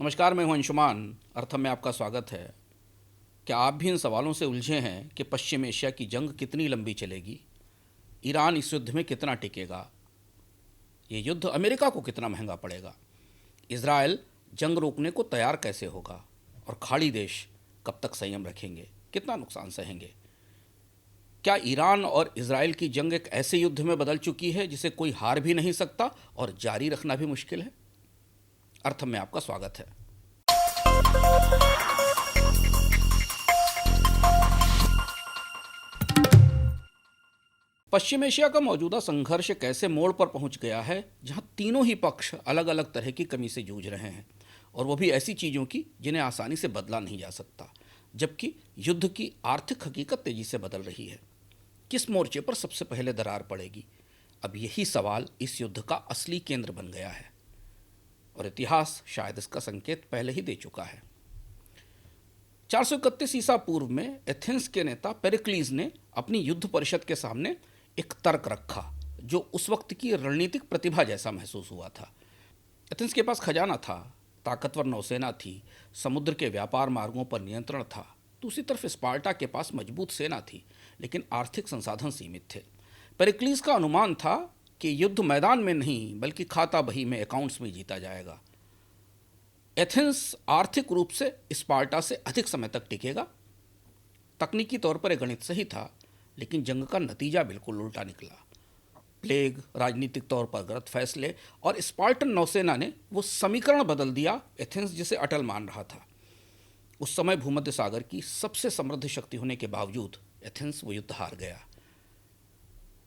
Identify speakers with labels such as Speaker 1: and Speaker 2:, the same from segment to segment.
Speaker 1: नमस्कार, मैं हूं अंशुमान। अर्थम में आपका स्वागत है। क्या आप भी इन सवालों से उलझे हैं कि पश्चिम एशिया की जंग कितनी लंबी चलेगी? ईरान इस युद्ध में कितना टिकेगा? ये युद्ध अमेरिका को कितना महंगा पड़ेगा? इजराइल जंग रोकने को तैयार कैसे होगा? और खाड़ी देश कब तक संयम रखेंगे, कितना नुकसान सहेंगे? क्या ईरान और इजराइल की जंग एक ऐसे युद्ध में बदल चुकी है जिसे कोई हार भी नहीं सकता और जारी रखना भी मुश्किल है? अर्थम में आपका स्वागत है। पश्चिम एशिया का मौजूदा संघर्ष एक ऐसे मोड़ पर पहुंच गया है जहां तीनों ही पक्ष अलग अलग तरह की कमी से जूझ रहे हैं, और वो भी ऐसी चीज़ों की जिन्हें आसानी से बदला नहीं जा सकता। जबकि युद्ध की आर्थिक हकीकत तेजी से बदल रही है। किस मोर्चे पर सबसे पहले दरार पड़ेगी? अब यही सवाल इस युद्ध का असली केंद्र बन गया है, और इतिहास शायद इसका संकेत पहले ही दे चुका है। 431 ईसा पूर्व में एथेंस के नेता पेरिक्लीज ने अपनी युद्ध परिषद के सामने एक तर्क रखा जो उस वक्त की रणनीतिक प्रतिभा जैसा महसूस हुआ था। एथेंस के पास खजाना था, ताकतवर नौसेना थी, समुद्र के व्यापार मार्गों पर नियंत्रण था। दूसरी तरफ स्पार्टा के पास मजबूत सेना थी, लेकिन आर्थिक संसाधन सीमित थे। पेरिक्लीज का अनुमान था कि युद्ध मैदान में नहीं बल्कि खाता बही में, अकाउंट्स में जीता जाएगा। एथेंस आर्थिक रूप से स्पार्टा से अधिक समय तक टिकेगा। तकनीकी तौर पर यह गणित सही था, लेकिन जंग का नतीजा बिल्कुल उल्टा निकला। प्लेग, राजनीतिक तौर पर गलत फैसले और स्पार्टन नौसेना ने वो समीकरण बदल दिया एथेंस जिसे अटल मान रहा था। उस समय भूमध्य सागर की सबसे समृद्ध शक्ति होने के बावजूद एथेंस वो युद्ध हार गया।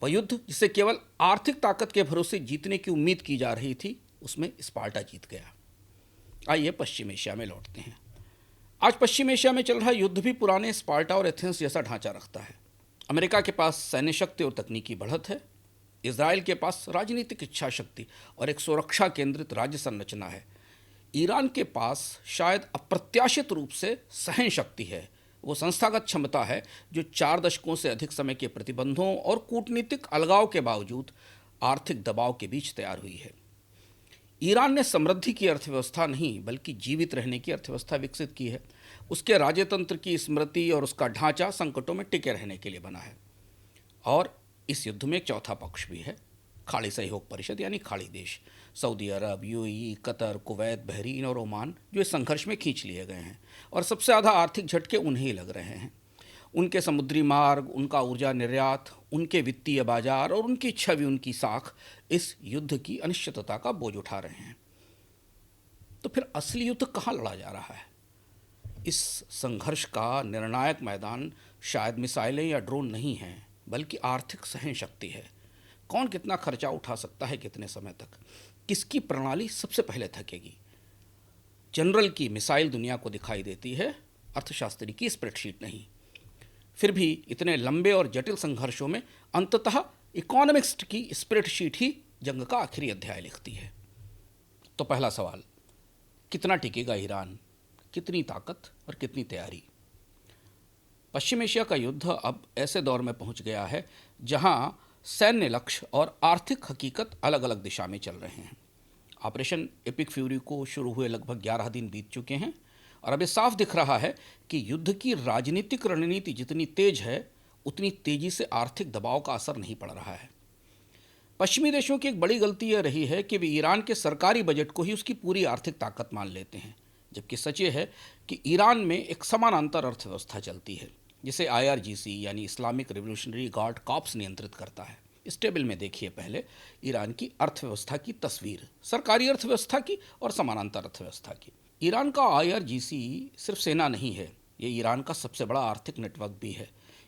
Speaker 1: वह युद्ध जिसे केवल आर्थिक ताकत के भरोसे जीतने की उम्मीद की जा रही थी, उसमें स्पार्टा जीत गया। आइए पश्चिम एशिया में लौटते हैं। आज पश्चिम एशिया में चल रहा युद्ध भी पुराने स्पार्टा और एथेंस जैसा ढांचा रखता है। अमेरिका के पास सैन्य शक्ति और तकनीकी बढ़त है। इजराइल के पास राजनीतिक इच्छा शक्ति और एक सुरक्षा केंद्रित राज्य संरचना है। ईरान के पास शायद अप्रत्याशित रूप से सहन शक्ति है। वो संस्थागत क्षमता है जो 4 दशकों से अधिक समय के प्रतिबंधों और कूटनीतिक अलगाव के बावजूद आर्थिक दबाव के बीच तैयार हुई है। ईरान ने समृद्धि की अर्थव्यवस्था नहीं बल्कि जीवित रहने की अर्थव्यवस्था विकसित की है। उसके राज्यतंत्र की स्मृति और उसका ढांचा संकटों में टिके रहने के लिए बना है। और इस युद्ध में एक चौथा पक्ष भी है, खाड़ी सहयोग परिषद यानी खाड़ी देश। सऊदी अरब, यूएई, कतर, कुवैत, बहरीन और ओमान जो इस संघर्ष में खींच लिए गए हैं, और सबसे ज़्यादा आर्थिक झटके उन्हें ही लग रहे हैं। उनके समुद्री मार्ग, उनका ऊर्जा निर्यात, उनके वित्तीय बाजार और उनकी छवि, उनकी साख इस युद्ध की अनिश्चितता का बोझ उठा रहे हैं। तो फिर असली युद्ध कहाँ लड़ा जा रहा है? इस संघर्ष का निर्णायक मैदान शायद मिसाइलें या ड्रोन नहीं हैं, बल्कि आर्थिक सहन शक्ति है। कौन कितना खर्चा उठा सकता है, कितने समय तक, किसकी प्रणाली सबसे पहले थकेगी। जनरल की मिसाइल दुनिया को दिखाई देती है, अर्थशास्त्री की स्प्रेडशीट नहीं। फिर भी इतने लंबे और जटिल संघर्षों में अंततः इकोनॉमिक्स की स्प्रेडशीट ही जंग का आखिरी अध्याय लिखती है। तो पहला सवाल, कितना टिकेगा ईरान? कितनी ताकत और कितनी तैयारी? पश्चिम एशिया का युद्ध अब ऐसे दौर में पहुंच गया है जहां सैन्य लक्ष्य और आर्थिक हकीकत अलग अलग दिशा में चल रहे हैं। ऑपरेशन एपिक फ्यूरी को शुरू हुए लगभग 11 दिन बीत चुके हैं, और अब ये साफ दिख रहा है कि युद्ध की राजनीतिक रणनीति जितनी तेज है, उतनी तेजी से आर्थिक दबाव का असर नहीं पड़ रहा है। पश्चिमी देशों की एक बड़ी गलती यह रही है कि वे ईरान के सरकारी बजट को ही उसकी पूरी आर्थिक ताकत मान लेते हैं, जबकि सच ये है कि ईरान में एक समानांतर अर्थव्यवस्था चलती है जिसे IRGC यानी इस्लामिक रिवोल्यूशनरी गार्ड कॉर्प्स नियंत्रित करता है। इस टेबल में देखिए पहले ईरान की अर्थव्यवस्था की तस्वीर, सरकारी अर्थव्यवस्था की और समानांतर अर्थव्यवस्था की। ईरान का IRGC सिर्फ सेना नहीं है, ये ईरान का सबसे बड़ा आर्थिक नेटवर्क भी है।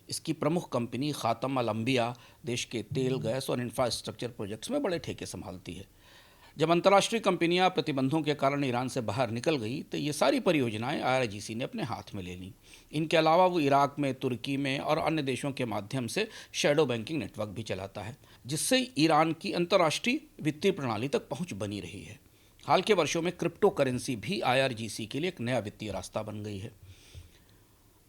Speaker 1: इसकी प्रमुख कंपनी खातम अल अंबिया देश के तेल, गैस और इंफ्रास्ट्रक्चर प्रोजेक्ट्स में बड़े ठेके संभालती है। जब अंतर्राष्ट्रीय कंपनियां प्रतिबंधों के कारण ईरान से बाहर निकल गई तो ये सारी परियोजनाएं IRGC ने अपने हाथ में ले लीं। इनके अलावा वो इराक में, तुर्की में और अन्य देशों के माध्यम से शैडो बैंकिंग नेटवर्क भी चलाता है, जिससे ईरान की अंतर्राष्ट्रीय वित्तीय प्रणाली तक पहुंच बनी रही है। हाल के वर्षों में क्रिप्टो करेंसी भी IRGC के लिए एक नया वित्तीय रास्ता बन गई है।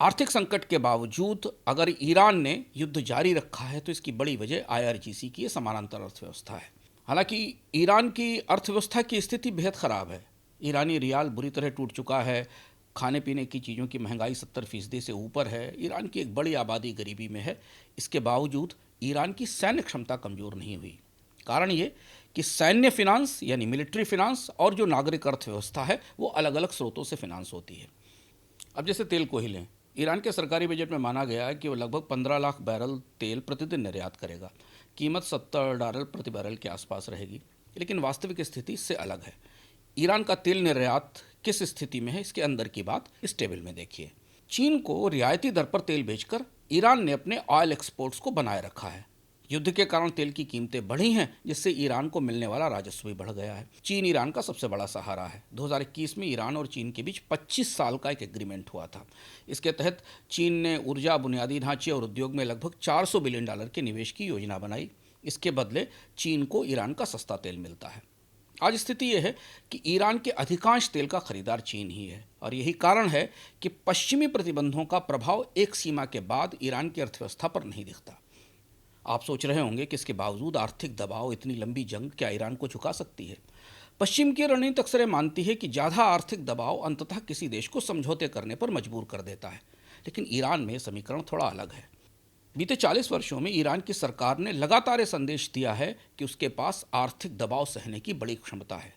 Speaker 1: आर्थिक संकट के बावजूद अगर ईरान ने युद्ध जारी रखा है तो इसकी बड़ी वजह IRGC की समानांतर अर्थव्यवस्था है। हालांकि ईरान की अर्थव्यवस्था की स्थिति बेहद ख़राब है। ईरानी रियाल बुरी तरह टूट चुका है, खाने पीने की चीज़ों की महंगाई 70% से ऊपर है, ईरान की एक बड़ी आबादी गरीबी में है। इसके बावजूद ईरान की सैन्य क्षमता कमज़ोर नहीं हुई। कारण ये कि सैन्य फिनांस यानी मिलिट्री फिनांस और जो नागरिक अर्थव्यवस्था है वो अलग अलग स्रोतों से फिनांस होती है। अब जैसे तेल को ही लें, ईरान के सरकारी बजट में माना गया है कि वो लगभग 15 लाख बैरल तेल प्रतिदिन निर्यात करेगा। कीमत $70 प्रति बैरल के आसपास रहेगी। लेकिन वास्तविक स्थिति इससे अलग है। ईरान का तेल निर्यात किस स्थिति में है, इसके अंदर की बात इस टेबल में देखिए। चीन को रियायती दर पर तेल बेचकर ईरान ने अपने ऑयल एक्सपोर्ट्स को बनाए रखा है। युद्ध के कारण तेल की कीमतें बढ़ी हैं, जिससे ईरान को मिलने वाला राजस्व भी बढ़ गया है। चीन ईरान का सबसे बड़ा सहारा है। 2021 में ईरान और चीन के बीच 25 साल का एक एग्रीमेंट हुआ था। इसके तहत चीन ने ऊर्जा, बुनियादी ढांचे और उद्योग में लगभग $400 बिलियन के निवेश की योजना बनाई। इसके बदले चीन को ईरान का सस्ता तेल मिलता है। आज स्थिति यह है कि ईरान के अधिकांश तेल का खरीदार चीन ही है, और यही कारण है कि पश्चिमी प्रतिबंधों का प्रभाव एक सीमा के बाद ईरान की अर्थव्यवस्था पर नहीं दिखता। आप सोच रहे होंगे कि इसके बावजूद आर्थिक दबाव, इतनी लंबी जंग क्या ईरान को झुका सकती है? पश्चिम की रणनीति अक्सर मानती है कि ज़्यादा आर्थिक दबाव अंततः किसी देश को समझौते करने पर मजबूर कर देता है, लेकिन ईरान में समीकरण थोड़ा अलग है। बीते 40 वर्षों में ईरान की सरकार ने लगातार संदेश दिया है कि उसके पास आर्थिक दबाव सहने की बड़ी क्षमता है,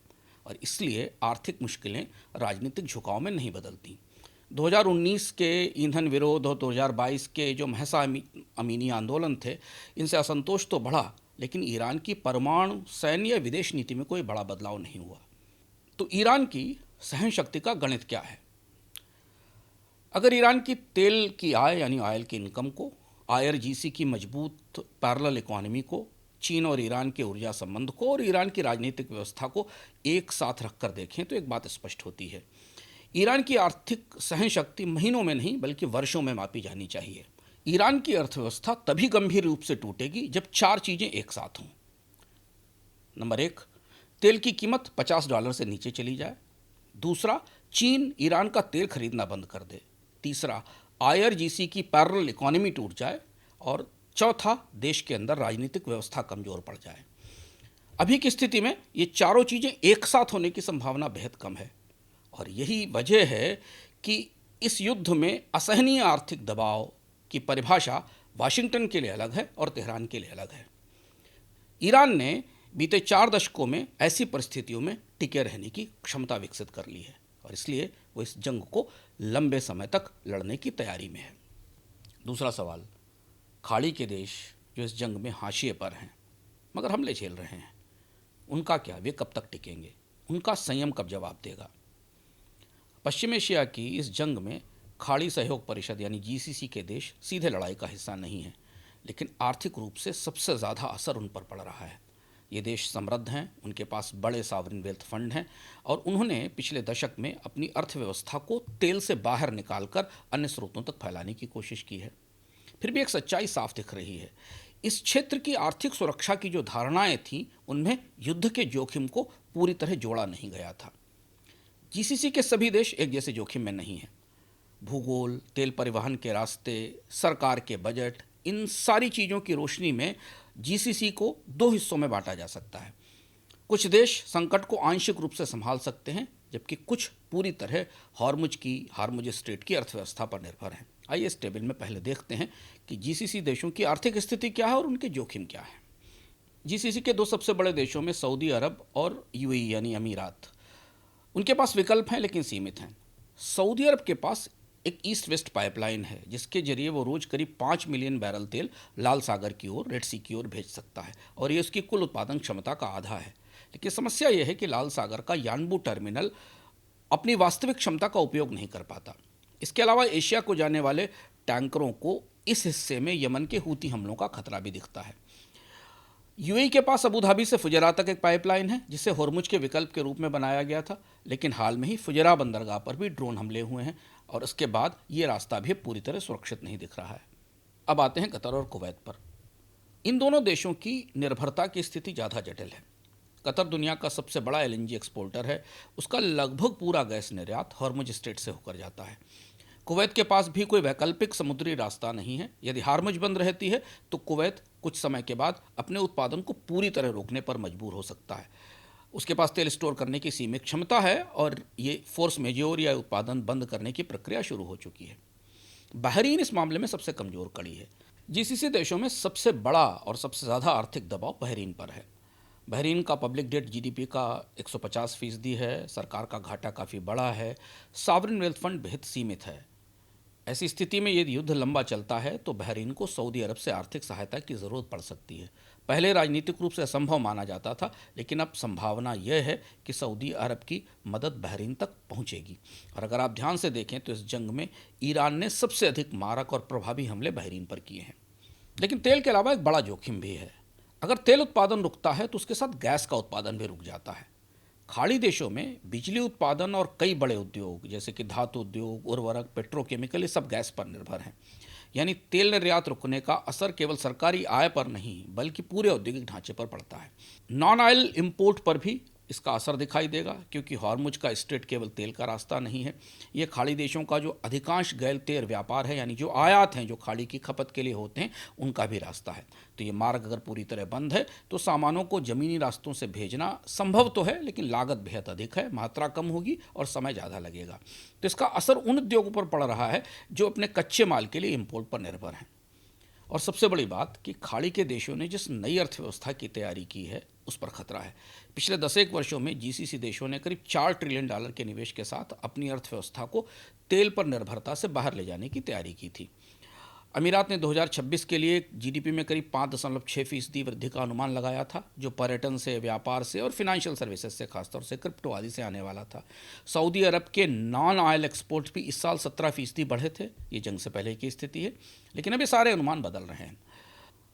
Speaker 1: और इसलिए आर्थिक मुश्किलें राजनीतिक झुकाव में नहीं बदलती। 2019 के ईंधन विरोध और 2022 के जो महसा अमीनी आंदोलन थे, इनसे असंतोष तो बढ़ा, लेकिन ईरान की परमाणु, सैन्य, विदेश नीति में कोई बड़ा बदलाव नहीं हुआ। तो ईरान की सहन शक्ति का गणित क्या है? अगर ईरान की तेल की आय यानी ऑयल की इनकम को, IRGC की मजबूत पैरेलल इकोनॉमी को, चीन और ईरान के ऊर्जा संबंध को और ईरान की राजनीतिक व्यवस्था को एक साथ रखकर देखें तो एक बात स्पष्ट होती है। ईरान की आर्थिक सहन शक्ति महीनों में नहीं बल्कि वर्षों में मापी जानी चाहिए। ईरान की अर्थव्यवस्था तभी गंभीर रूप से टूटेगी जब 4 चीज़ें एक साथ हों। नंबर 1, तेल की कीमत $50 से नीचे चली जाए। दूसरा, चीन ईरान का तेल खरीदना बंद कर दे। तीसरा, IRGC की पैरेलल इकोनॉमी टूट जाए। और चौथा, देश के अंदर राजनीतिक व्यवस्था कमज़ोर पड़ जाए। अभी की स्थिति में ये चारों चीज़ें एक साथ होने की संभावना बेहद कम है, और यही वजह है कि इस युद्ध में असहनीय आर्थिक दबाव की परिभाषा वाशिंगटन के लिए अलग है और तेहरान के लिए अलग है। ईरान ने बीते 4 दशकों में ऐसी परिस्थितियों में टिके रहने की क्षमता विकसित कर ली है, और इसलिए वो इस जंग को लंबे समय तक लड़ने की तैयारी में है। दूसरा सवाल, खाड़ी के देश जो इस जंग में हाशिए पर हैं मगर हमले झेल रहे हैं, उनका क्या? वे कब तक टिकेंगे? उनका संयम कब जवाब देगा? पश्चिम एशिया की इस जंग में खाड़ी सहयोग परिषद यानी GCC के देश सीधे लड़ाई का हिस्सा नहीं है, लेकिन आर्थिक रूप से सबसे ज़्यादा असर उन पर पड़ रहा है। ये देश समृद्ध हैं, उनके पास बड़े सॉवरेन वेल्थ फंड हैं, और उन्होंने पिछले दशक में अपनी अर्थव्यवस्था को तेल से बाहर निकालकर अन्य स्रोतों तक फैलाने की कोशिश की है। फिर भी एक सच्चाई साफ दिख रही है। इस क्षेत्र की आर्थिक सुरक्षा की जो धारणाएं थीं, उनमें युद्ध के जोखिम को पूरी तरह जोड़ा नहीं गया था। GCC के सभी देश एक जैसे जोखिम में नहीं हैं। भूगोल, तेल परिवहन के रास्ते, सरकार के बजट, इन सारी चीज़ों की रोशनी में GCC को 2 हिस्सों में बांटा जा सकता है। कुछ देश संकट को आंशिक रूप से संभाल सकते हैं, जबकि कुछ पूरी तरह हार्मुज स्ट्रेट की अर्थव्यवस्था पर निर्भर हैं। आइए इस टेबल में पहले देखते हैं कि GCC देशों की आर्थिक स्थिति क्या है और उनके जोखिम क्या है। GCC के 2 सबसे बड़े देशों में सऊदी अरब और UAE यानी अमीरात, उनके पास विकल्प हैं लेकिन सीमित हैं। सऊदी अरब के पास एक ईस्ट वेस्ट पाइपलाइन है, जिसके जरिए वो रोज़ करीब 5 मिलियन बैरल तेल लाल सागर की ओर, रेड सी की ओर भेज सकता है, और ये उसकी कुल उत्पादन क्षमता का आधा है। लेकिन समस्या यह है कि लाल सागर का यानबू टर्मिनल अपनी वास्तविक क्षमता का उपयोग नहीं कर पाता। इसके अलावा एशिया को जाने वाले टैंकरों को इस हिस्से में यमन के हूती हमलों का खतरा भी दिखता है। UAE के पास अबू धाबी से फुजैरा तक एक पाइपलाइन है, जिसे होर्मुज के विकल्प के रूप में बनाया गया था, लेकिन हाल में ही फुजैरा बंदरगाह पर भी ड्रोन हमले हुए हैं, और उसके बाद ये रास्ता भी पूरी तरह सुरक्षित नहीं दिख रहा है। अब आते हैं कतर और कुवैत पर। इन दोनों देशों की निर्भरता की स्थिति ज़्यादा जटिल है। कतर दुनिया का सबसे बड़ा LNG एक्सपोर्टर है। उसका लगभग पूरा गैस निर्यात हॉर्मुज स्ट्रेट से होकर जाता है। कुवैत के पास भी कोई वैकल्पिक समुद्री रास्ता नहीं है। यदि हार्मुज बंद रहती है तो कुवैत कुछ समय के बाद अपने उत्पादन को पूरी तरह रोकने पर मजबूर हो सकता है। उसके पास तेल स्टोर करने की सीमित क्षमता है और ये फोर्स मेजोर या उत्पादन बंद करने की प्रक्रिया शुरू हो चुकी है। बहरीन इस मामले में सबसे कमज़ोर कड़ी है। जीसीसी देशों में सबसे बड़ा और सबसे ज़्यादा आर्थिक दबाव बहरीन पर है। बहरीन का पब्लिक डेट जीडीपी का 150% है, सरकार का घाटा काफ़ी बड़ा है, सॉवरेन वेल्थ फंड बेहद सीमित है। ऐसी स्थिति में यदि युद्ध लंबा चलता है तो बहरीन को सऊदी अरब से आर्थिक सहायता की ज़रूरत पड़ सकती है। पहले राजनीतिक रूप से असंभव माना जाता था, लेकिन अब संभावना यह है कि सऊदी अरब की मदद बहरीन तक पहुंचेगी। और अगर आप ध्यान से देखें तो इस जंग में ईरान ने सबसे अधिक मारक और प्रभावी हमले बहरीन पर किए हैं। लेकिन तेल के अलावा एक बड़ा जोखिम भी है। अगर तेल उत्पादन रुकता है तो उसके साथ गैस का उत्पादन भी रुक जाता है। खाड़ी देशों में बिजली उत्पादन और कई बड़े उद्योग जैसे कि धातु उद्योग, उर्वरक, पेट्रोकेमिकल, ये सब गैस पर निर्भर हैं। यानी तेल निर्यात रुकने का असर केवल सरकारी आय पर नहीं बल्कि पूरे औद्योगिक ढांचे पर पड़ता है। नॉन ऑयल इंपोर्ट पर भी इसका असर दिखाई देगा, क्योंकि हॉर्मुज का स्ट्रेट केवल तेल का रास्ता नहीं है, ये खाड़ी देशों का जो अधिकांश गैर तेल व्यापार है, यानी जो आयात हैं जो खाड़ी की खपत के लिए होते हैं, उनका भी रास्ता है। तो ये मार्ग अगर पूरी तरह बंद है तो सामानों को ज़मीनी रास्तों से भेजना संभव तो है, लेकिन लागत बेहद अधिक है, मात्रा कम होगी और समय ज़्यादा लगेगा। तो इसका असर उन उद्योगों पर पड़ रहा है जो अपने कच्चे माल के लिए इम्पोर्ट पर निर्भर हैं। और सबसे बड़ी बात कि खाड़ी के देशों ने जिस नई अर्थव्यवस्था की तैयारी की है उस पर खतरा है। पिछले 10 वर्षों में जीसीसी देशों ने करीब $4 ट्रिलियन के निवेश के साथ अपनी अर्थव्यवस्था को तेल पर निर्भरता से बाहर ले जाने की तैयारी की थी। अमीरात ने 2026 के लिए जीडीपी में करीब 5.6% वृद्धि का अनुमान लगाया था, जो पर्यटन से, व्यापार से और फिनेंशियल सर्विसेज से, खासतौर से क्रिप्टो आदि से आने वाला था। सऊदी अरब के नॉन ऑयल एक्सपोर्ट भी इस साल 17% बढ़े थे। ये जंग से पहले की स्थिति है, लेकिन अब ये सारे अनुमान बदल रहे हैं।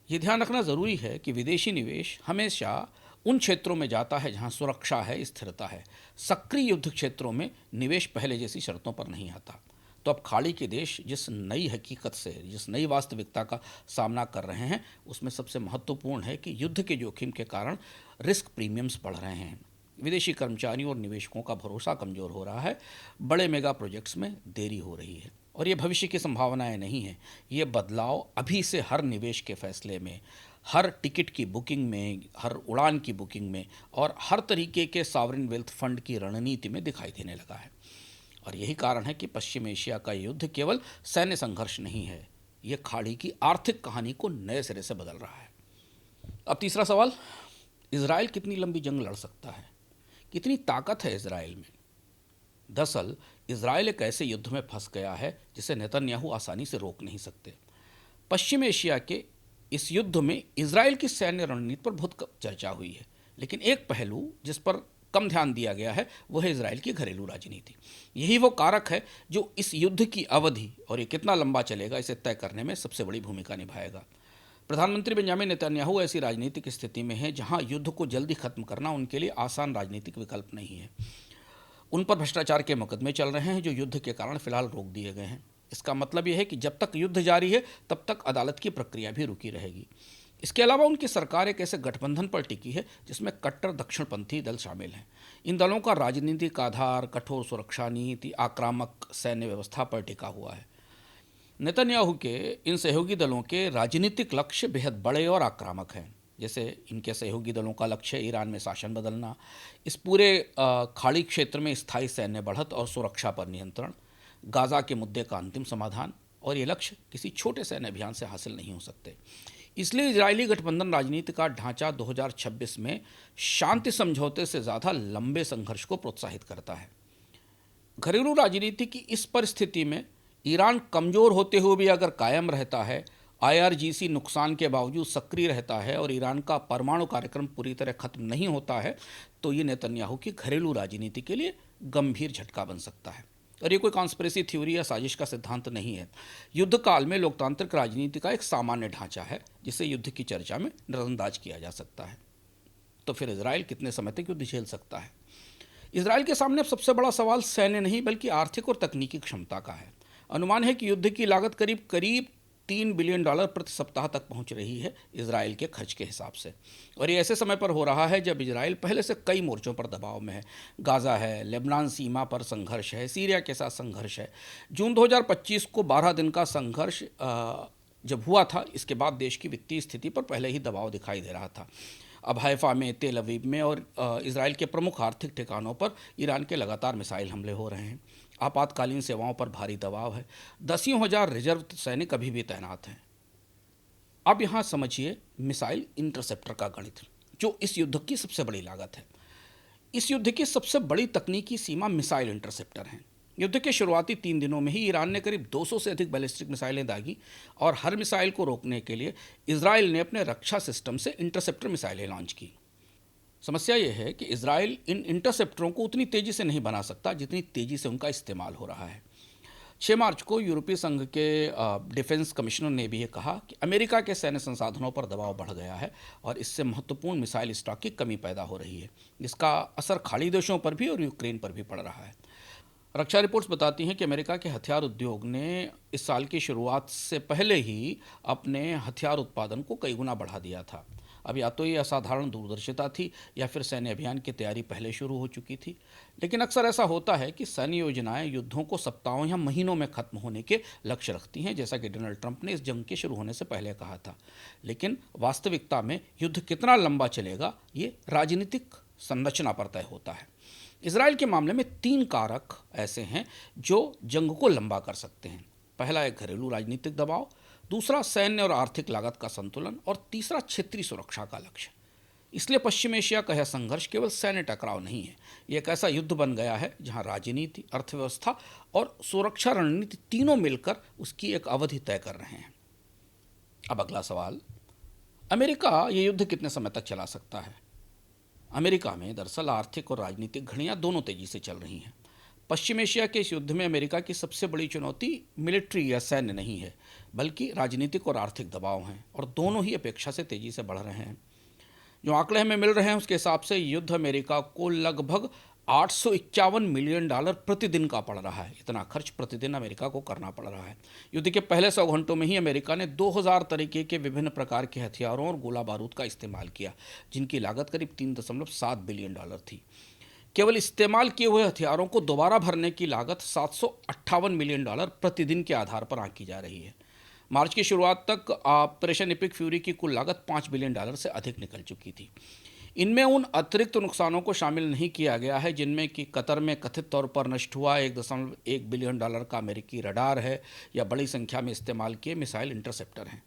Speaker 1: ये ध्यान रखना ज़रूरी है कि विदेशी निवेश हमेशा उन क्षेत्रों में जाता है जहां सुरक्षा है, स्थिरता है। सक्रिय युद्ध क्षेत्रों में निवेश पहले जैसी शर्तों पर नहीं आता। तो अब खाड़ी के देश जिस नई हकीकत से, जिस नई वास्तविकता का सामना कर रहे हैं, उसमें सबसे महत्वपूर्ण है कि युद्ध के जोखिम के कारण रिस्क प्रीमियम्स बढ़ रहे हैं। विदेशी कर्मचारियों और निवेशकों का भरोसा कमज़ोर हो रहा है। बड़े मेगा प्रोजेक्ट्स में देरी हो रही है और ये भविष्य की संभावनाएं नहीं हैं। ये बदलाव अभी से हर निवेश के फैसले में, हर टिकट की बुकिंग में, हर उड़ान की बुकिंग में और हर तरीके के सॉवरेन वेल्थ फंड की रणनीति में दिखाई देने लगा है। और यही कारण है कि पश्चिम एशिया का युद्ध केवल सैन्य संघर्ष नहीं है, ये खाड़ी की आर्थिक कहानी को नए सिरे से बदल रहा है। अब तीसरा सवाल, इजराइल कितनी लंबी जंग लड़ सकता है? कितनी ताकत है इजराइल में? दरअसल इजराइल एक ऐसे युद्ध में फंस गया है जिसे नेतन्याहू आसानी से रोक नहीं सकते। पश्चिम एशिया के इस युद्ध में इजराइल की सैन्य रणनीति पर बहुत चर्चा हुई है, लेकिन एक पहलू जिस पर कम ध्यान दिया गया है वो है इजराइल की घरेलू राजनीति। यही वो कारक है जो इस युद्ध की अवधि और ये कितना लंबा चलेगा इसे तय करने में सबसे बड़ी भूमिका निभाएगा। प्रधानमंत्री बेंजामिन नेतन्याहू ऐसी राजनीतिक स्थिति में है जहां युद्ध को जल्दी खत्म करना उनके लिए आसान राजनीतिक विकल्प नहीं है। उन पर भ्रष्टाचार के मुकदमे चल रहे हैं जो युद्ध के कारण फिलहाल रोक दिए गए हैं। इसका मतलब यह है कि जब तक युद्ध जारी है तब तक अदालत की प्रक्रिया भी रुकी रहेगी। इसके अलावा उनकी सरकार एक ऐसे गठबंधन पर टिकी है जिसमें कट्टर दक्षिणपंथी दल शामिल हैं। इन दलों का राजनीतिक आधार कठोर सुरक्षा नीति, आक्रामक सैन्य व्यवस्था पर टिका हुआ है। नेतन्याहू के इन सहयोगी दलों के राजनीतिक लक्ष्य बेहद बड़े और आक्रामक हैं। जैसे इनके सहयोगी दलों का लक्ष्य है ईरान में शासन बदलना, इस पूरे खाड़ी क्षेत्र में स्थायी सैन्य बढ़त और सुरक्षा पर नियंत्रण, गाज़ा के मुद्दे का अंतिम समाधान, और ये लक्ष्य किसी छोटे सैन्य अभियान से हासिल नहीं हो सकते। इसलिए इजरायली गठबंधन राजनीति का ढांचा 2026 में शांति समझौते से ज़्यादा लंबे संघर्ष को प्रोत्साहित करता है। घरेलू राजनीति की इस परिस्थिति में ईरान कमज़ोर होते हुए भी अगर कायम रहता है, IRGC नुकसान के बावजूद सक्रिय रहता है और ईरान का परमाणु कार्यक्रम पूरी तरह खत्म नहीं होता है, तो ये नेतन्याहू की घरेलू राजनीति के लिए गंभीर झटका बन सकता है। और ये कोई कॉन्स्पिरेसी थ्योरी या साजिश का सिद्धांत नहीं है। युद्ध काल में लोकतांत्रिक राजनीति का एक सामान्य ढांचा है जिसे युद्ध की चर्चा में नज़रअंदाज किया जा सकता है। तो फिर इजराइल कितने समय तक युद्ध झेल सकता है? इजराइल के सामने अब सबसे बड़ा सवाल सैन्य नहीं बल्कि आर्थिक और तकनीकी क्षमता का है। अनुमान है कि युद्ध की लागत करीब $3 बिलियन प्रति सप्ताह तक पहुंच रही है इजराइल के खर्च के हिसाब से। और ये ऐसे समय पर हो रहा है जब इजराइल पहले से कई मोर्चों पर दबाव में है। गाज़ा है, लेबनान सीमा पर संघर्ष है, सीरिया के साथ संघर्ष है। जून 2025 को 12 दिन का संघर्ष जब हुआ था, इसके बाद देश की वित्तीय स्थिति पर पहले ही दबाव दिखाई दे रहा था। अब हैफा में, तेल अवीव में और इसराइल के प्रमुख आर्थिक ठिकानों पर ईरान के लगातार मिसाइल हमले हो रहे हैं। आपातकालीन सेवाओं पर भारी दबाव है। दसियों हजार रिजर्व सैनिक अभी भी तैनात हैं। अब यहाँ समझिए मिसाइल इंटरसेप्टर का गणित, जो इस युद्ध की सबसे बड़ी लागत है। इस युद्ध की सबसे बड़ी तकनीकी सीमा मिसाइल इंटरसेप्टर हैं। युद्ध के शुरुआती 3 दिनों में ही ईरान ने करीब 200 से अधिक बैलिस्टिक मिसाइलें दागी और हर मिसाइल को रोकने के लिए इसराइल ने अपने रक्षा सिस्टम से इंटरसेप्टर मिसाइलें लॉन्च की। समस्या यह है कि इसराइल इन इंटरसेप्टरों को उतनी तेजी से नहीं बना सकता जितनी तेजी से उनका इस्तेमाल हो रहा है। 6 मार्च को यूरोपीय संघ के डिफेंस कमिश्नर ने भी ये कहा कि अमेरिका के सैन्य संसाधनों पर दबाव बढ़ गया है और इससे महत्वपूर्ण मिसाइल स्टॉक की कमी पैदा हो रही है, जिसका असर खाड़ी देशों पर भी और यूक्रेन पर भी पड़ रहा है। रक्षा रिपोर्ट्स बताती हैं कि अमेरिका के हथियार उद्योग ने इस साल की शुरुआत से पहले ही अपने हथियार उत्पादन को कई गुना बढ़ा दिया था। अब या तो ये असाधारण दूरदर्शिता थी या फिर सैन्य अभियान की तैयारी पहले शुरू हो चुकी थी। लेकिन अक्सर ऐसा होता है कि सैन्य योजनाएं युद्धों को सप्ताहों या महीनों में खत्म होने के लक्ष्य रखती हैं, जैसा कि डोनाल्ड ट्रंप ने इस जंग के शुरू होने से पहले कहा था। लेकिन वास्तविकता में युद्ध कितना लंबा चलेगा ये राजनीतिक संरचना पर तय होता है। इसराइल के मामले में 3 कारक ऐसे हैं जो जंग को लंबा कर सकते हैं। पहला है घरेलू राजनीतिक दबाव, दूसरा सैन्य और आर्थिक लागत का संतुलन और तीसरा क्षेत्रीय सुरक्षा का लक्ष्य। इसलिए पश्चिम एशिया का यह संघर्ष केवल सैन्य टकराव नहीं है, ये एक ऐसा युद्ध बन गया है जहां राजनीति, अर्थव्यवस्था और सुरक्षा रणनीति तीनों मिलकर उसकी एक अवधि तय कर रहे हैं। अब अगला सवाल, अमेरिका ये युद्ध कितने समय तक चला सकता है? अमेरिका में दरअसल आर्थिक और राजनीतिक घड़ियां दोनों तेजी से चल रही हैं। पश्चिम एशिया के इस युद्ध में अमेरिका की सबसे बड़ी चुनौती मिलिट्री या सैन्य नहीं है, बल्कि राजनीतिक और आर्थिक दबाव हैं, और दोनों ही अपेक्षा से तेजी से बढ़ रहे हैं। जो आंकड़े हमें मिल रहे हैं उसके हिसाब से युद्ध अमेरिका को लगभग $851 मिलियन प्रतिदिन का पड़ रहा है। इतना खर्च प्रतिदिन अमेरिका को करना पड़ रहा है। युद्ध के पहले 100 घंटों में ही अमेरिका ने 2000 तरीके के विभिन्न प्रकार के हथियारों और गोला बारूद का इस्तेमाल किया, जिनकी लागत करीब $3.7 बिलियन थी। केवल इस्तेमाल किए हुए हथियारों को दोबारा भरने की लागत $758 मिलियन प्रतिदिन के आधार पर आंकी जा रही है। मार्च की शुरुआत तक ऑपरेशन एपिक फ्यूरी की कुल लागत $5 बिलियन से अधिक निकल चुकी थी। इनमें उन अतिरिक्त नुकसानों को शामिल नहीं किया गया है जिनमें कि कतर में कथित तौर पर नष्ट हुआ $1.1 बिलियन का अमेरिकी रडार है या बड़ी संख्या में इस्तेमाल किए मिसाइल इंटरसेप्टर हैं।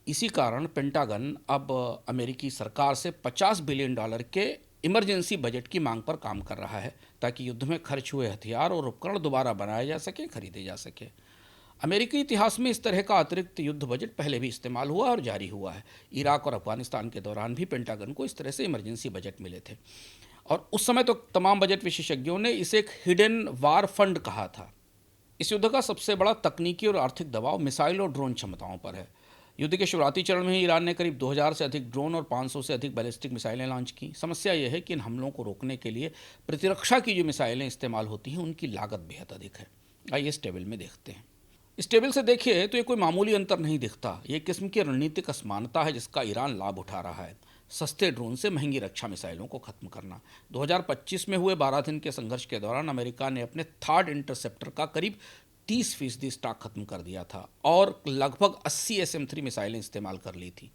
Speaker 1: इसी कारण पेंटागन अब अमेरिकी सरकार से $50 बिलियन के इमरजेंसी बजट की मांग पर काम कर रहा है, ताकि युद्ध में खर्च हुए हथियार और उपकरण दोबारा बनाए जा सके, खरीदे जा सके। अमेरिकी इतिहास में इस तरह का अतिरिक्त युद्ध बजट पहले भी इस्तेमाल हुआ और जारी हुआ है। इराक और अफगानिस्तान के दौरान भी पेंटागन को इस तरह से इमरजेंसी बजट मिले थे, और उस समय तो तमाम बजट विशेषज्ञों ने इसे एक हिडन वार फंड कहा था। इस युद्ध का सबसे बड़ा तकनीकी और आर्थिक दबाव मिसाइल और ड्रोन क्षमताओं पर है। युद्ध के शुरुआती चरण में ही ईरान ने करीब 2000 से अधिक ड्रोन और 500 से अधिक बैलिस्टिक मिसाइलें लॉन्च की। समस्या यह है कि इन हमलों को रोकने के लिए प्रतिरक्षा की जो मिसाइलें इस्तेमाल होती हैं उनकी लागत बेहद अधिक है। आइए इस टेबल में देखते हैं। इस टेबल से देखिए तो ये कोई मामूली अंतर नहीं दिखता। ये एक किस्म की रणनीतिक असमानता है जिसका ईरान लाभ उठा रहा है। सस्ते ड्रोन से महंगी रक्षा मिसाइलों को खत्म करना। 2025 में हुए 12 दिन के संघर्ष के दौरान अमेरिका ने अपने थर्ड इंटरसेप्टर का करीब 30% स्टॉक खत्म कर दिया था और लगभग 80 SM-3 मिसाइलें इस्तेमाल कर ली थी।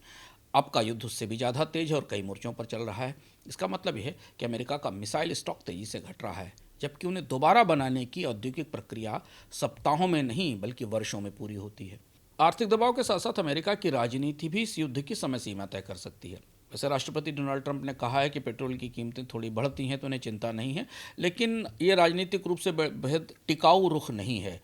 Speaker 1: अब का युद्ध उससे भी ज़्यादा तेज है और कई मोर्चों पर चल रहा है। इसका मतलब यह है कि अमेरिका का मिसाइल स्टॉक तेजी से घट रहा है, जबकि उन्हें दोबारा बनाने की औद्योगिक प्रक्रिया सप्ताहों में नहीं बल्कि वर्षों में पूरी होती है। आर्थिक दबाव के साथ साथ अमेरिका की राजनीति भी इस युद्ध की समय सीमा तय कर सकती है। वैसे राष्ट्रपति डोनाल्ड ट्रंप ने कहा है कि पेट्रोल की कीमतें थोड़ी बढ़ती हैं तो उन्हें चिंता नहीं है, लेकिन ये राजनीतिक रूप से बेहद टिकाऊ रुख नहीं है।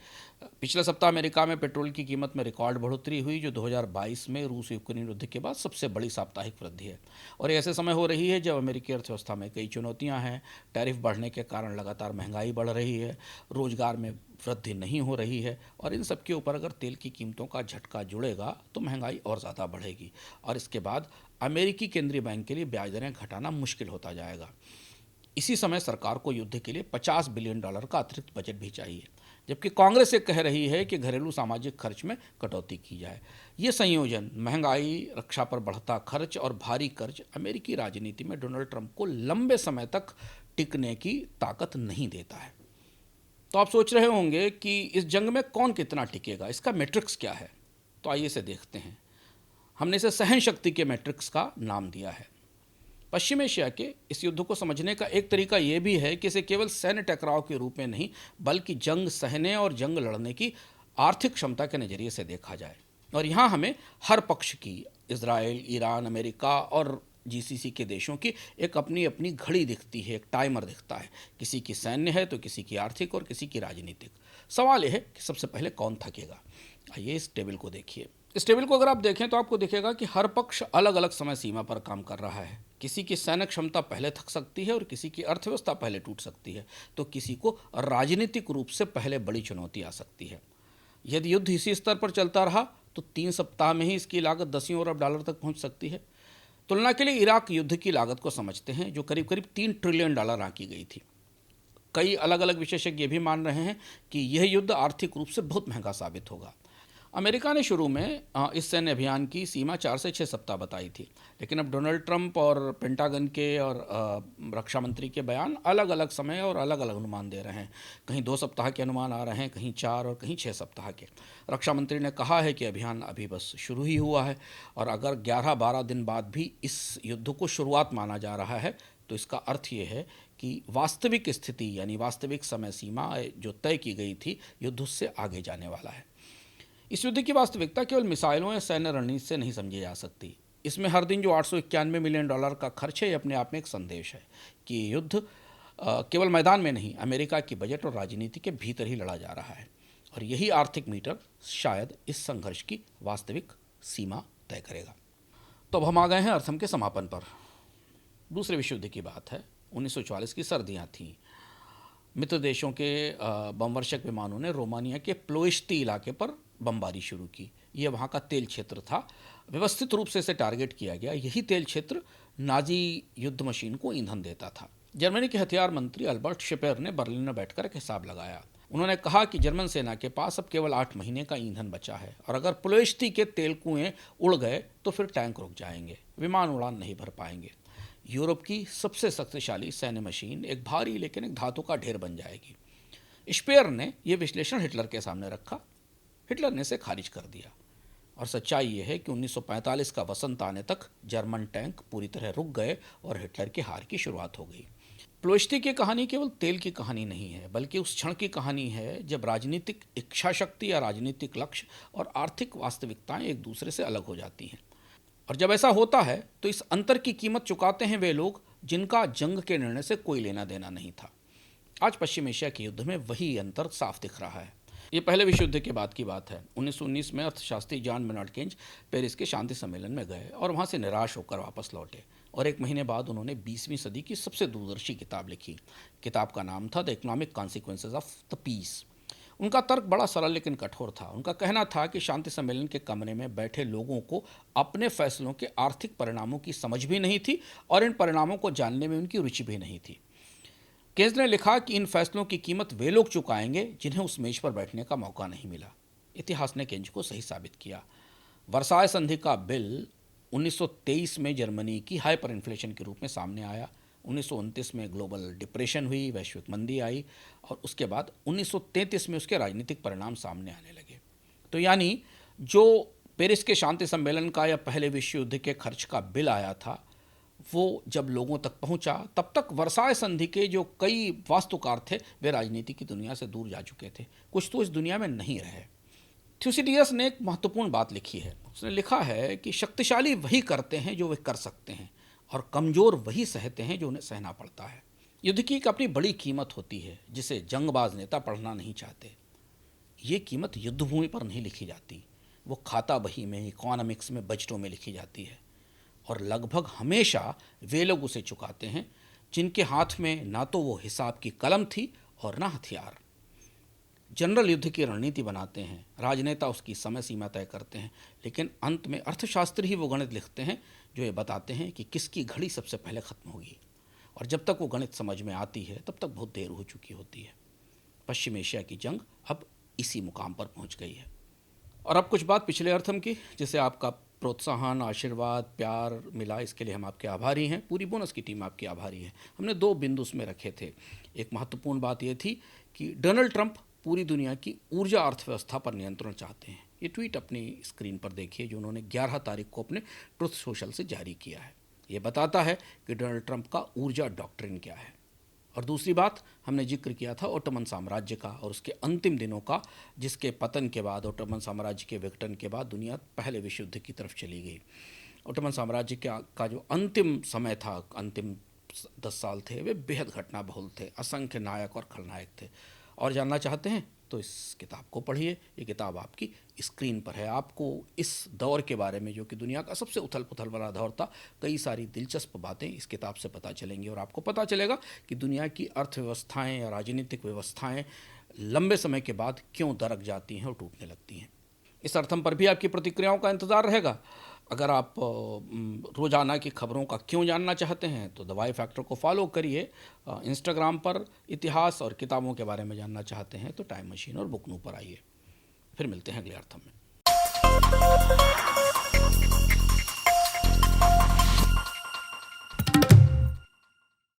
Speaker 1: पिछले सप्ताह अमेरिका में पेट्रोल की कीमत में रिकॉर्ड बढ़ोतरी हुई, जो 2022 में रूस यूक्रेन युद्ध के बाद सबसे बड़ी साप्ताहिक वृद्धि है। और ऐसे समय हो रही है जब अमेरिकी अर्थव्यवस्था में कई चुनौतियां हैं। टैरिफ बढ़ने के कारण लगातार महंगाई बढ़ रही है, रोजगार में वृद्धि नहीं हो रही है, और इन सब के ऊपर अगर तेल की कीमतों का झटका जुड़ेगा तो महंगाई और ज़्यादा बढ़ेगी, और इसके बाद अमेरिकी केंद्रीय बैंक के लिए ब्याज दरें घटाना मुश्किल होता जाएगा। इसी समय सरकार को युद्ध के लिए $50 बिलियन का अतिरिक्त बजट भी चाहिए, जबकि कांग्रेस ये कह रही है कि घरेलू सामाजिक खर्च में कटौती की जाए। ये संयोजन, महंगाई, रक्षा पर बढ़ता खर्च और भारी कर्ज, अमेरिकी राजनीति में डोनाल्ड ट्रंप को लंबे समय तक टिकने की ताकत नहीं देता है। तो आप सोच रहे होंगे कि इस जंग में कौन कितना टिकेगा, इसका मैट्रिक्स क्या है? तो आइए इसे देखते हैं। हमने इसे सहन शक्ति के मैट्रिक्स का नाम दिया है। पश्चिम एशिया के इस युद्ध को समझने का एक तरीका यह भी है कि इसे केवल सैन्य टकराव के रूप में नहीं, बल्कि जंग सहने और जंग लड़ने की आर्थिक क्षमता के नज़रिए से देखा जाए। और यहाँ हमें हर पक्ष की, इजराइल, ईरान, अमेरिका और जीसीसी के देशों की एक अपनी अपनी घड़ी दिखती है, एक टाइमर दिखता है। किसी की सैन्य है तो किसी की आर्थिक और किसी की राजनीतिक। सवाल यह है कि सबसे पहले कौन थकेगा। आइए इस टेबल को देखिए। इस टेबल को अगर आप देखें तो आपको दिखेगा कि हर पक्ष अलग अलग समय सीमा पर काम कर रहा है। किसी की सैन्य क्षमता पहले थक सकती है और किसी की अर्थव्यवस्था पहले टूट सकती है, तो किसी को राजनीतिक रूप से पहले बड़ी चुनौती आ सकती है। यदि युद्ध इसी स्तर पर चलता रहा तो 3 सप्ताह में ही इसकी लागत दसियों अरब डॉलर तक पहुंच सकती है। तुलना के लिए इराक युद्ध की लागत को समझते हैं, जो करीब करीब $3 ट्रिलियन आंकी गई थी। कई अलग अलग विशेषज्ञ भी मान रहे हैं कि यह युद्ध आर्थिक रूप से बहुत महंगा साबित होगा। अमेरिका ने शुरू में इस सैन्य अभियान की सीमा 4 से 6 सप्ताह बताई थी, लेकिन अब डोनाल्ड ट्रंप और पेंटागन के और रक्षा मंत्री के बयान अलग अलग समय और अलग अलग अनुमान दे रहे हैं। कहीं 2 सप्ताह के अनुमान आ रहे हैं, कहीं 4 और कहीं 6 सप्ताह के। रक्षा मंत्री ने कहा है कि अभियान अभी बस शुरू ही हुआ है, और अगर 11-12 दिन बाद भी इस युद्ध को शुरुआत माना जा रहा है तो इसका अर्थ ये है कि वास्तविक स्थिति यानी वास्तविक समय सीमा जो तय की गई थी, युद्ध उससे आगे जाने वाला है। इस युद्ध की वास्तविकता केवल मिसाइलों या सैन्य रणनीति से नहीं समझी जा सकती। इसमें हर दिन जो $891 मिलियन का खर्च है, ये अपने आप में एक संदेश है कि ये युद्ध केवल मैदान में नहीं, अमेरिका की बजट और राजनीति के भीतर ही लड़ा जा रहा है। और यही आर्थिक मीटर शायद इस संघर्ष की वास्तविक सीमा तय करेगा। तो अब हम आ गए हैं अर्थम के समापन पर। दूसरे विश्व युद्ध की बात है। 1944 की सर्दियाँ थीं। मित्र देशों के बमवर्षक विमानों ने रोमानिया के प्लोइश्ती इलाके पर बमबारी शुरू की। ये वहाँ का तेल क्षेत्र था। व्यवस्थित रूप से इसे टारगेट किया गया। यही तेल क्षेत्र नाजी युद्ध मशीन को ईंधन देता था। जर्मनी के हथियार मंत्री अल्बर्ट शिपेर ने बर्लिन में बैठकर एक हिसाब लगाया। उन्होंने कहा कि जर्मन सेना के पास अब केवल 8 महीने का ईंधन बचा है, और अगर प्लोइश्ती के तेल कुएं उड़ गए तो फिर टैंक रुक जाएंगे, विमान उड़ान नहीं भर पाएंगे। यूरोप की सबसे शक्तिशाली सैन्य मशीन एक भारी लेकिन एक धातु का ढेर बन जाएगी। स्पेयर ने यह विश्लेषण हिटलर के सामने रखा। हिटलर ने इसे खारिज कर दिया, और सच्चाई यह है कि 1945 का वसंत आने तक जर्मन टैंक पूरी तरह रुक गए और हिटलर की हार की शुरुआत हो गई। प्लोइश्ती की कहानी केवल तेल की कहानी नहीं है, बल्कि उस क्षण की कहानी है जब राजनीतिक इच्छा शक्ति या राजनीतिक लक्ष्य और आर्थिक वास्तविकताएं एक दूसरे से अलग हो जाती हैं। और जब ऐसा होता है तो इस अंतर की कीमत चुकाते हैं वे लोग जिनका जंग के निर्णय से कोई लेना देना नहीं था। आज पश्चिम एशिया के युद्ध में वही अंतर साफ दिख रहा है। ये पहले विश्व युद्ध के बाद की बात है। 1919 में अर्थशास्त्री जॉन मेनार्ड केन्ज पेरिस के शांति सम्मेलन में गए और वहाँ से निराश होकर वापस लौटे, और 1 महीने बाद उन्होंने 20वीं सदी की सबसे दूरदर्शी किताब लिखी। किताब का नाम था the economic consequences of the peace. उनका तर्क बड़ा सरल लेकिन कठोर था। उनका कहना था कि शांति सम्मेलन के कमरे में बैठे लोगों को अपने फैसलों के आर्थिक परिणामों की समझ भी नहीं थी, और इन परिणामों को जानने में उनकी रुचि भी नहीं थी। केन्ज ने लिखा कि इन फैसलों की कीमत वे लोग चुकाएंगे जिन्हें उस मेज पर बैठने का मौका नहीं मिला। इतिहास ने केन्ज को सही साबित किया। वर्साय संधि का बिल 1923 में जर्मनी की हाइपर इन्फ्लेशन के रूप में सामने आया। 1929 में ग्लोबल डिप्रेशन हुई, वैश्विक मंदी आई, और उसके बाद 1933 में उसके राजनीतिक परिणाम सामने आने लगे। तो यानी जो पेरिस के शांति सम्मेलन का या पहले विश्व युद्ध के खर्च का बिल आया था, वो जब लोगों तक पहुंचा, तब तक वर्साय संधि के जो कई वास्तुकार थे वे राजनीति की दुनिया से दूर जा चुके थे, कुछ तो इस दुनिया में नहीं रहे। थ्यूसिडियस ने एक महत्वपूर्ण बात लिखी है। उसने लिखा है कि शक्तिशाली वही करते हैं जो वे कर सकते हैं, और कमज़ोर वही सहते हैं जो उन्हें सहना पड़ता है। युद्ध की एक अपनी बड़ी कीमत होती है जिसे जंगबाज नेता पढ़ना नहीं चाहते। ये कीमत युद्धभूमि पर नहीं लिखी जाती, वो खाता बही में, इकोनॉमिक्स में, बजटों में लिखी जाती है, और लगभग हमेशा वे लोग उसे चुकाते हैं जिनके हाथ में ना तो वो हिसाब की कलम थी और ना हथियार। जनरल युद्ध की रणनीति बनाते हैं, राजनेता उसकी समय सीमा तय करते हैं, लेकिन अंत में अर्थशास्त्री ही वो गणित लिखते हैं जो ये बताते हैं कि किसकी घड़ी सबसे पहले ख़त्म होगी। और जब तक वो गणित समझ में आती है तब तक बहुत देर हो चुकी होती है। पश्चिम एशिया की जंग अब इसी मुकाम पर पहुंच गई है। और अब कुछ बात पिछले अर्थम की, जिसे आपका प्रोत्साहन, आशीर्वाद, प्यार मिला, इसके लिए हम आपके आभारी हैं। पूरी बोनस की टीम आपकी आभारी है। हमने 2 बिंदु उसमें रखे थे। एक महत्वपूर्ण बात यह थी कि डोनाल्ड ट्रंप पूरी दुनिया की ऊर्जा अर्थव्यवस्था पर नियंत्रण चाहते हैं। ये ट्वीट अपनी स्क्रीन पर देखिए जो उन्होंने 11 तारीख को अपने ट्रुथ सोशल से जारी किया है। ये बताता है कि डोनाल्ड ट्रंप का ऊर्जा डॉक्ट्रिन क्या है। और दूसरी बात, हमने जिक्र किया था ओटोमन साम्राज्य का और उसके अंतिम दिनों का, जिसके पतन के बाद, ओटोमन साम्राज्य के विघटन के बाद दुनिया पहले विश्व युद्ध की तरफ चली गई। ओटोमन साम्राज्य का जो अंतिम समय था, अंतिम 10 साल थे, वे बेहद घटना बहुल थे, असंख्य नायक और खलनायक थे। और जानना चाहते हैं तो इस किताब को पढ़िए। ये किताब आपकी स्क्रीन पर है। आपको इस दौर के बारे में, जो कि दुनिया का सबसे उथल पुथल वाला दौर था, कई सारी दिलचस्प बातें इस किताब से पता चलेंगी और आपको पता चलेगा कि दुनिया की अर्थव्यवस्थाएं या राजनीतिक व्यवस्थाएं लंबे समय के बाद क्यों दरक जाती हैं और टूटने लगती हैं। इस अर्थम पर भी आपकी प्रतिक्रियाओं का इंतज़ार रहेगा। अगर आप रोज़ाना की खबरों का क्यों जानना चाहते हैं तो द वाई फैक्टर को फॉलो करिए। इंस्टाग्राम पर इतिहास और किताबों के बारे में जानना चाहते हैं तो टाइम मशीन और बुकनू पर आइए। फिर मिलते हैं अगले अर्थम में।